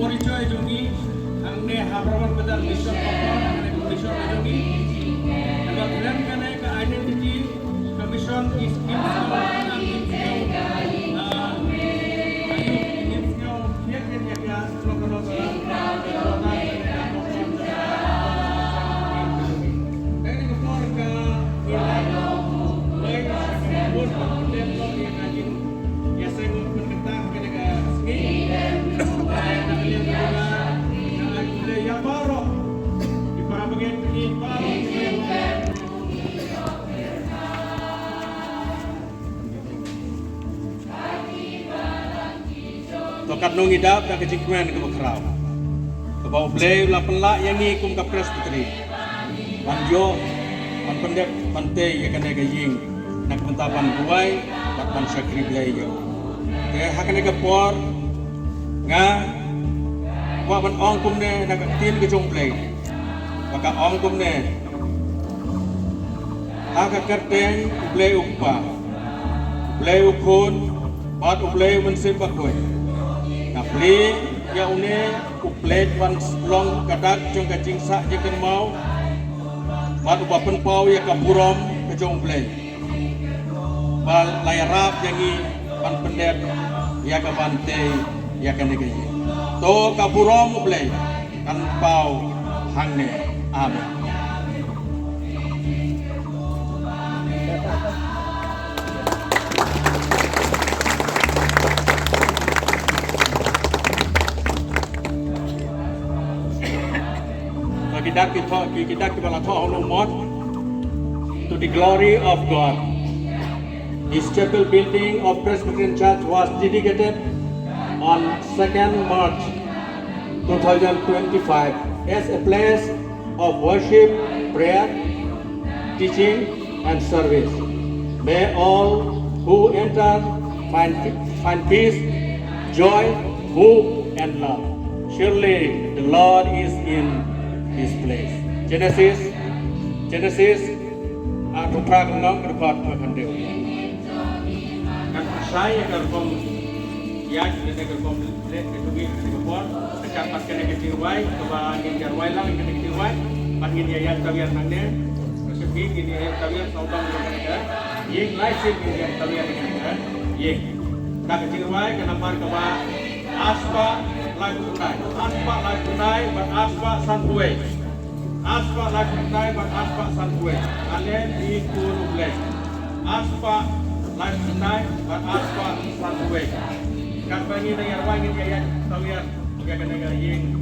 পরিচয় যোগী আংনে হাবরাবার বাজার বিশ্ব কখন আংনে কমিশন যোগী এবং রেন কানে কা identity commission is tokat nung idap dan kejikmen ke bekerau. Kebau blay la pelak yang ni kum kapres putri. Panjo pan pendek pantai ya kena gaying nak mentapan buai bat pan syakri blay yo. Ke hakane ke por nga wa ban ong kum ne nak tin ke jong blay. Maka ong kum ne haka kerteng blay upa. Blay ukun bat blay mensim bakoi. Kapli ya une uplet wan long kadak jong kacing sak je ken mau bat upa penpau ya kapurom ke jong play bal layarap yangi pan pendek ya ka bante ya ka negeri to kapurom play kan pau hangne amen. Kita kepala Tuhan umat to the glory of God. This chapel building of Presbyterian Church was dedicated on 2nd March 2025 as a place of worship, prayer, teaching and service. May all who enter find peace, joy, hope and love. Surely the Lord is in this place. Genesis atau prakenong berkat berkandil. Kan saya kerkom ya kita kerkom lek itu gitu kerkom dekat pas kena kecilwai kebangan jarwai lang kena kecilwai pangin ya tawian nangnya sepi gini ya tawian saudang mereka yeng laisin gini ya tawian mereka yeng tak kecilwai kenapa keba aspa lagu tunai buat aspa santuai. Aspa lagu tunai buat aspa santuai. Kalian ikut boleh. Aspa lagu tunai buat aspa santuai. Kan bagi dengan wangin ya tawian ya kena yeng.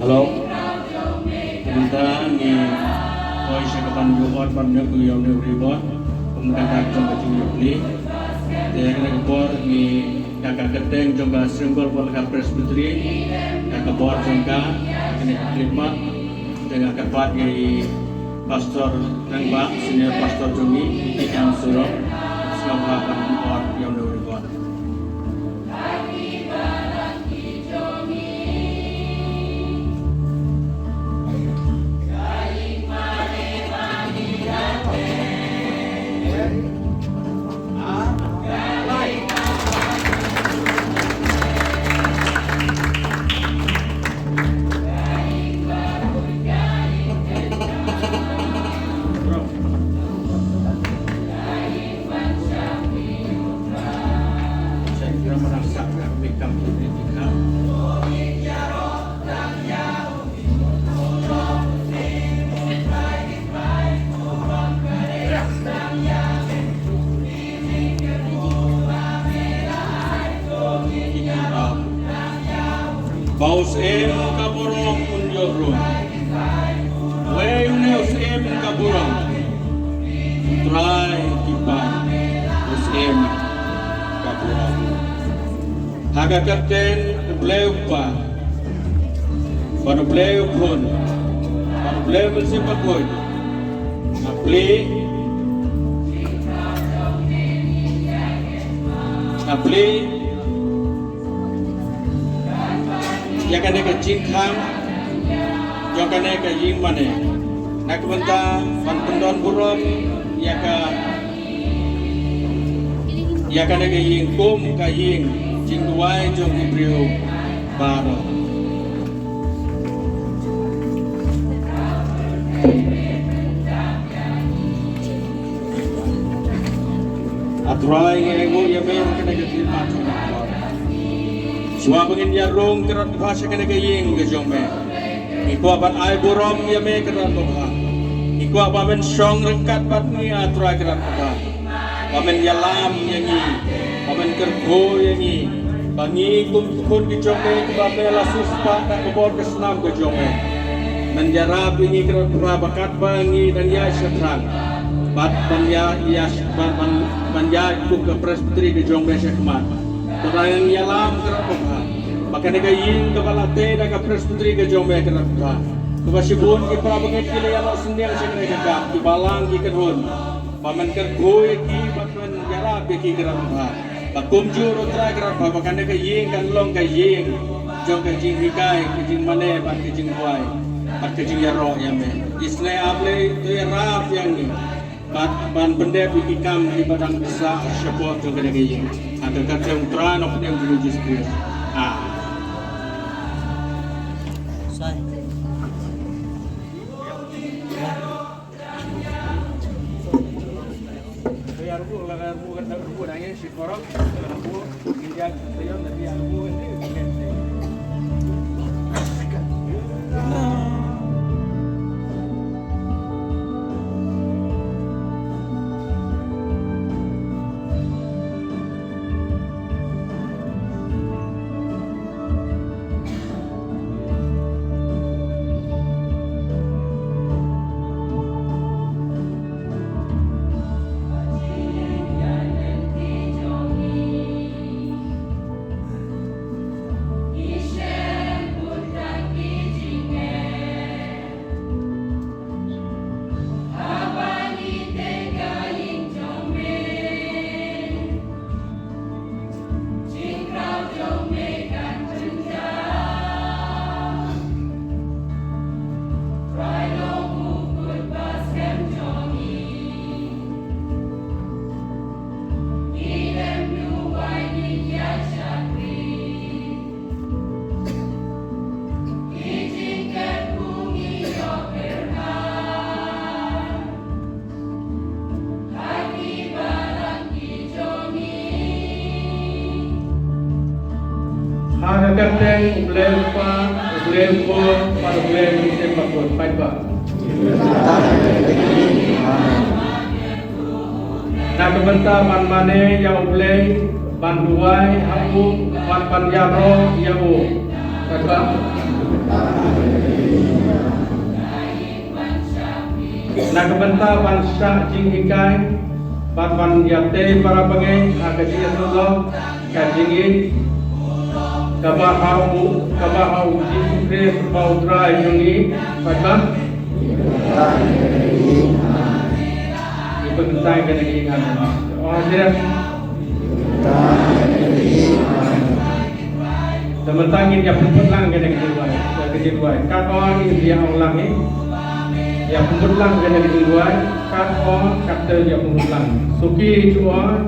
Halo, tentang ni koi sekapan jual banyak yang ribut, kemudian kacang kacang beli, dan ekor ni kakak keteng coba singgol boleh presbyteri, kakak bor jengka, kini kelima, dengan kakak dari pastor Nangba, senior pastor Jumi, yang suruh sekapan orang yang ribut. Baus em kaborong unjorun. Weus em kaborong. Try kipai. Baus em kaborong. Haga kapten bleu pa. Pada bleu pun. Pada bleu bersifat pun. Apli ya kan dekat jingkam ya kan dekat jing mana nak bentang pandon buram ya kan dekat jing kum ka jing jing duai jong ibriu baro Atrai ego ya ben kena ke khidmat Suwa pengin ya rong kerat bahasa kena ke ying ke jombe Iku aban ai burom ya me kerat bha Iku aban song rengkat bat ni atrai kerat bha Aban ya lam yang ni Aban kergo yang ni Bangi kum kun ke jombe ke babe la suspa tak kebor ke senam ke jombe Menjarab ini kerat bha bakat bangi dan ya syatran Bat banya ias banya ku ke presbyteri ke jombe sekmat. Terang yalam kerapah. Maka nega yin ke balate da ke presbyteri ke jombe kerapah. Kubasibun ki prabanget ki yalo sendiang sekre ke gap ki balang ki kedun. Paman kergoy ki batman jarab ki kerapah. Bakum juro tra kerapah maka nega yin kan long ke yin. Jong ke jing hikai ke jing mane bat ke jing buai. Bat ke jing yaro yame. Isle able tu yarap yang ni. Ban benda pikam di badan besar syabot tu kena gaya. Ada kata utran of them to just clear. Saya aku lagar bukan tak aku nanya si korang, aku kerja saya nanti aku ini bukan saya. Kapten boleh pada boleh menembak pun baik pak. Nak kebentar ban mane yang boleh ban duai aku ban yaro ya bu. Baik pak. Nak kebentar ban syak jing ikai ban yate para pengen agak dia tolong kajingin kabahau jikre paudra ini pada ipentai kena ingat orang teman-teman yang pembelang kena kedua kat orang dia ulang ni yang pembelang kena kedua kat orang kata dia pembelang suki cua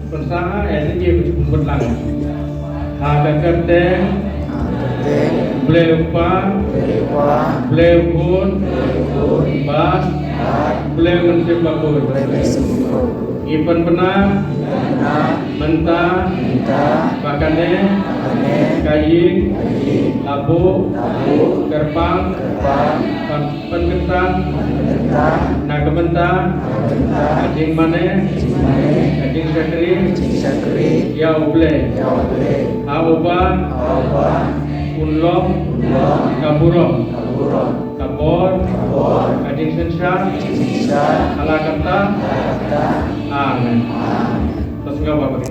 pensaha dia pembelang ada kerten, bleupa, bleupun, bas, bleun sebabun. Ipan benar, mentah, bakane, kayin, labu, gerbang, pengetan, nak kementah, kacing mana, kacing sakri, ya uble, auba, Unlong, Kapurong, Kapor, Kadin Sensha, Alakata, Amen. Terus nggak apa-apa